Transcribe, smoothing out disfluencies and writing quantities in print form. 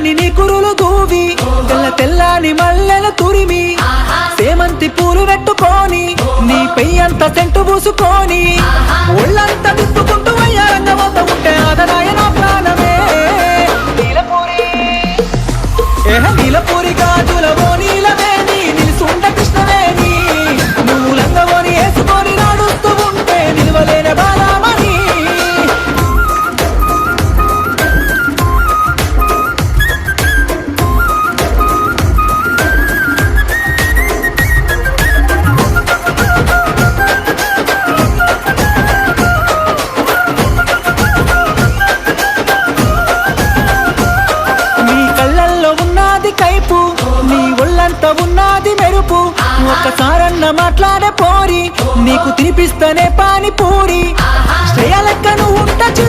తెల్లని నీ కురులు దూవి తెల్ల తెల్లని మల్లెల తురిమి సేమంతి పూలు పెట్టుకొని నీ పెయ్యంత సెంటు పూసుకొని ఒళ్ళంతా తిప్పుకుంటూ అయ్యారంగ వద్ద ఉంటే ఆదరాయ నా ప్రాణమే నీలపూరి గాజులవో నీలవేణి నిలుసుండ కృష్ణవేణి నువ్వు లంగవోని వేసుకొని నాడుస్తూ ఉంటే నిలవలేని బాలామణి నీ కళ్ళల్లో ఉన్నది కైపు నీ ఒళ్ళంతా ఉన్నది మెరుపు ఒక్కసారన్న మాట్లాడే పోరి నీకు తినిపిస్తేనే పానిపూరి శ్రేయ లెక్కను ఉంట